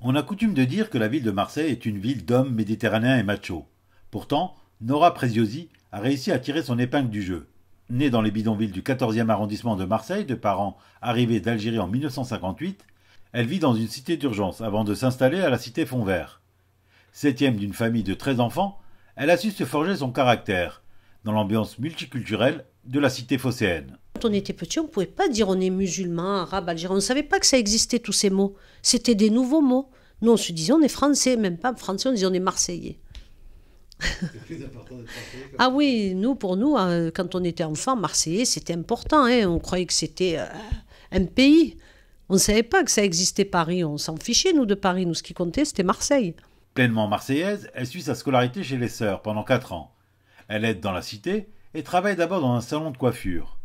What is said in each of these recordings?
On a coutume de dire que la ville de Marseille est une ville d'hommes méditerranéens et machos. Pourtant, Nora Preziosi a réussi à tirer son épingle du jeu. Née dans les bidonvilles du 14e arrondissement de Marseille, de parents arrivés d'Algérie en 1958, elle vit dans une cité d'urgence avant de s'installer à la cité Fontvert. Septième d'une famille de 13 enfants, elle a su se forger son caractère dans l'ambiance multiculturelle de la cité phocéenne. Quand on était petit, on ne pouvait pas dire on est musulman, arabe, algérien. On ne savait pas que ça existait, tous ces mots. C'était des nouveaux mots. Nous, on se disait on est français, même pas français, on disait on est marseillais. C'est plus important d'être marseillais. Ah oui, pour nous, quand on était enfant, marseillais, c'était important. On croyait que c'était un pays. On ne savait pas que ça existait Paris. On s'en fichait, nous, de Paris. Nous, ce qui comptait, c'était Marseille. Pleinement marseillaise, elle suit sa scolarité chez les sœurs pendant 4 ans. Elle aide dans la cité et travaille d'abord dans un salon de coiffure,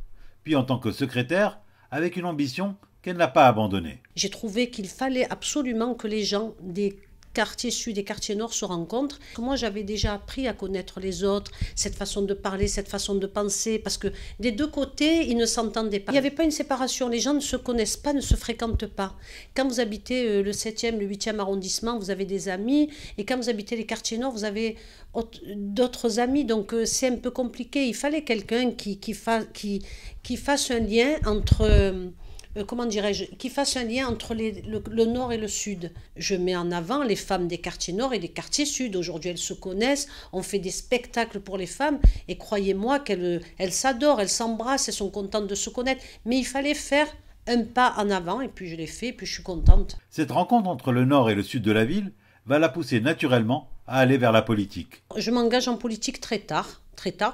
puis en tant que secrétaire, avec une ambition qu'elle n'a pas abandonnée. J'ai trouvé qu'il fallait absolument que les gens des quartiers sud et quartiers nord se rencontrent. Moi, j'avais déjà appris à connaître les autres, cette façon de parler, cette façon de penser, parce que des deux côtés, ils ne s'entendaient pas. Il n'y avait pas une séparation, les gens ne se connaissent pas, ne se fréquentent pas. Quand vous habitez le 7e, le 8e arrondissement, vous avez des amis, et quand vous habitez les quartiers nord, vous avez d'autres amis, donc c'est un peu compliqué. Il fallait quelqu'un qui fasse un lien entre... qui fasse un lien entre le nord et le sud. Je mets en avant les femmes des quartiers nord et des quartiers sud. Aujourd'hui, elles se connaissent, on fait des spectacles pour les femmes, et croyez-moi qu'elles s'adorent, elles s'embrassent, elles sont contentes de se connaître. Mais il fallait faire un pas en avant, et puis je l'ai fait, et puis je suis contente. Cette rencontre entre le nord et le sud de la ville va la pousser naturellement à aller vers la politique. Je m'engage en politique très tard,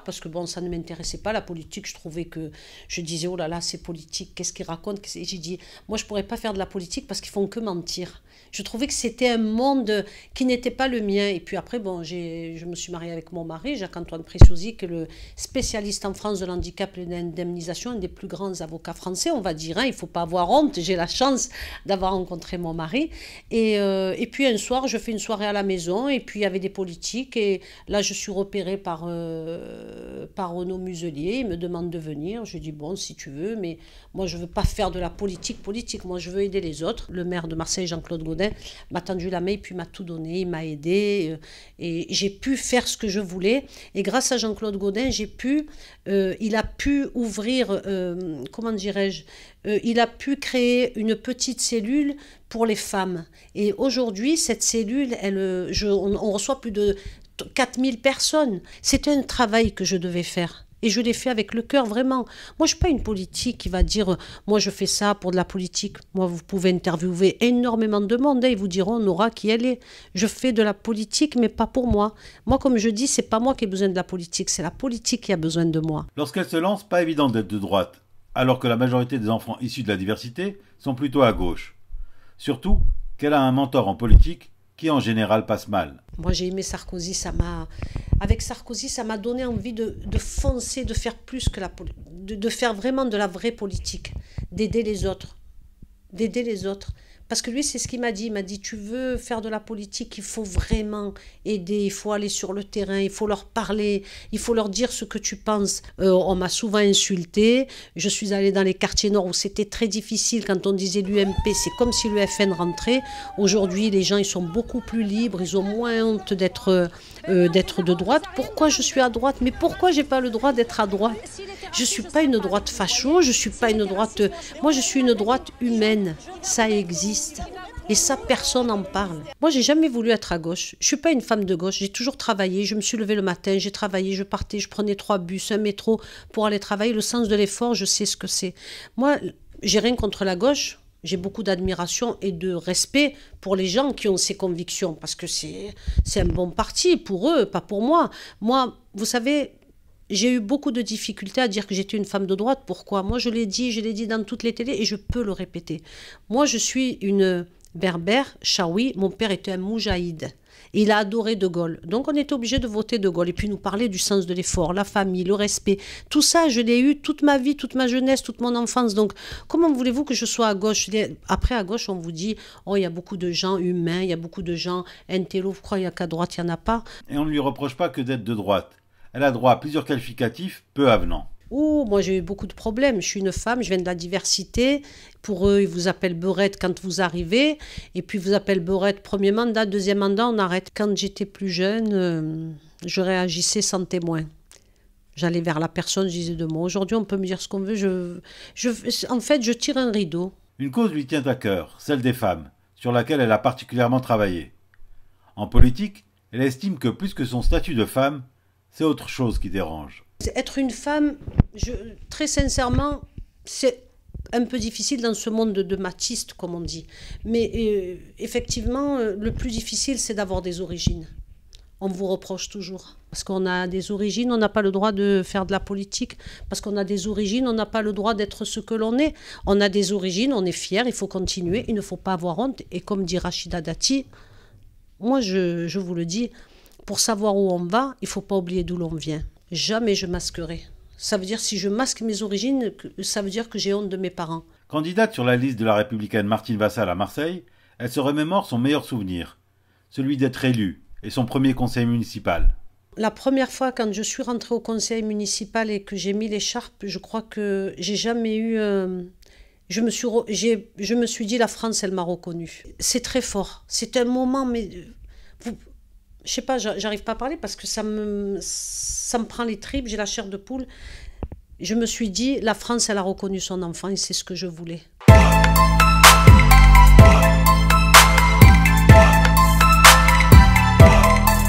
parce que bon, ça ne m'intéressait pas, la politique. Je trouvais que, je disais, oh là là, c'est politique, qu'est-ce qu'ils racontent? J'ai dit, moi je ne pourrais pas faire de la politique parce qu'ils font que mentir. Je trouvais que c'était un monde qui n'était pas le mien. Et puis après, bon, je me suis mariée avec mon mari, Jacques-Antoine Preziosi, qui est le spécialiste en France de l'handicap et de l'indemnisation, un des plus grands avocats français, on va dire. Il ne faut pas avoir honte, j'ai la chance d'avoir rencontré mon mari. Et puis un soir, je fais une soirée à la maison, et puis il y avait des politiques, et là je suis repérée par Renaud Muselier. Il me demande de venir. Je dis bon, si tu veux, mais moi je veux pas faire de la politique. Moi je veux aider les autres. Le maire de Marseille, Jean-Claude Gaudin, m'a tendu la main et puis m'a tout donné. Il m'a aidé et j'ai pu faire ce que je voulais. Et grâce à Jean-Claude Gaudin, il a pu ouvrir, comment dirais-je, il a pu créer une petite cellule pour les femmes. Et aujourd'hui, cette cellule, on reçoit plus de 4000 personnes. C'était un travail que je devais faire. Et je l'ai fait avec le cœur, vraiment. Moi, je ne suis pas une politique qui va dire « moi, je fais ça pour de la politique ». Moi, vous pouvez interviewer énormément de monde. Ils vous diront « Nora, qui elle est ?» Je fais de la politique, mais pas pour moi. Moi, comme je dis, ce n'est pas moi qui ai besoin de la politique, c'est la politique qui a besoin de moi. Lorsqu'elle se lance, pas évident d'être de droite, alors que la majorité des enfants issus de la diversité sont plutôt à gauche. Surtout qu'elle a un mentor en politique qui en général passe mal. Moi j'ai aimé Sarkozy, avec Sarkozy ça m'a donné envie de foncer, de faire plus que de faire vraiment de la vraie politique, d'aider les autres. Parce que lui, c'est ce qu'il m'a dit. Il m'a dit, tu veux faire de la politique, il faut vraiment aider, il faut aller sur le terrain, il faut leur parler, il faut leur dire ce que tu penses. On m'a souvent insulté. Je suis allée dans les quartiers nord où c'était très difficile. Quand on disait l'UMP, c'est comme si l'UFN rentrait. Aujourd'hui, les gens, ils sont beaucoup plus libres, ils ont moins honte d'être de droite. Pourquoi je suis à droite? Mais pourquoi j'ai pas le droit d'être à droite? Je suis pas une droite facho, je suis pas une droite... Moi, je suis une droite humaine. Ça existe. Et ça, personne n'en parle. Moi, j'ai jamais voulu être à gauche. Je suis pas une femme de gauche. J'ai toujours travaillé. Je me suis levée le matin, j'ai travaillé, je partais, je prenais 3 bus, un métro pour aller travailler. Le sens de l'effort, je sais ce que c'est. Moi, j'ai rien contre la gauche. J'ai beaucoup d'admiration et de respect pour les gens qui ont ces convictions. Parce que c'est un bon parti pour eux, pas pour moi. Moi, vous savez... J'ai eu beaucoup de difficultés à dire que j'étais une femme de droite. Pourquoi? Moi, je l'ai dit dans toutes les télés et je peux le répéter. Moi, je suis une berbère, chaoui. Mon père était un moujahid. Et il a adoré De Gaulle. Donc, on était obligé de voter De Gaulle. Et puis, nous parler du sens de l'effort, la famille, le respect. Tout ça, je l'ai eu toute ma vie, toute ma jeunesse, toute mon enfance. Donc, comment voulez-vous que je sois à gauche? Après, à gauche, on vous dit, oh, il y a beaucoup de gens humains, il y a beaucoup de gens intello. Vous croyez qu'à droite, il n'y en a pas? Et on ne lui reproche pas que d'être de droite. Elle a droit à plusieurs qualificatifs peu avenants. Oh, moi j'ai eu beaucoup de problèmes. Je suis une femme, je viens de la diversité. Pour eux, ils vous appellent beurette quand vous arrivez. Et puis, ils vous appellent beurette premier mandat, deuxième mandat, on arrête. Quand j'étais plus jeune, je réagissais sans témoin. J'allais vers la personne, je disais deux mots. Aujourd'hui, on peut me dire ce qu'on veut. En fait, je tire un rideau. Une cause lui tient à cœur, celle des femmes, sur laquelle elle a particulièrement travaillé. En politique, elle estime que plus que son statut de femme, c'est autre chose qui dérange. Être une femme, très sincèrement, c'est un peu difficile dans ce monde de machistes, comme on dit. Mais effectivement, le plus difficile, c'est d'avoir des origines. On vous reproche toujours. Parce qu'on a des origines, on n'a pas le droit de faire de la politique. Parce qu'on a des origines, on n'a pas le droit d'être ce que l'on est. On a des origines, on est fiers, il faut continuer, il ne faut pas avoir honte. Et comme dit Rachida Dati, moi je vous le dis, pour savoir où on va, il ne faut pas oublier d'où l'on vient. Jamais je masquerai. Ça veut dire, si je masque mes origines, ça veut dire que j'ai honte de mes parents. Candidate sur la liste de la républicaine Martine Vassal à Marseille, elle se remémore son meilleur souvenir, celui d'être élue et son premier conseil municipal. La première fois, quand je suis rentrée au conseil municipal et que j'ai mis l'écharpe, je crois que j'ai jamais eu... je me suis dit, la France, elle m'a reconnue. C'est très fort. C'est un moment, mais... je sais pas, j'arrive pas à parler parce que ça me prend les tripes, j'ai la chair de poule. Je me suis dit, la France, elle a reconnu son enfant et c'est ce que je voulais.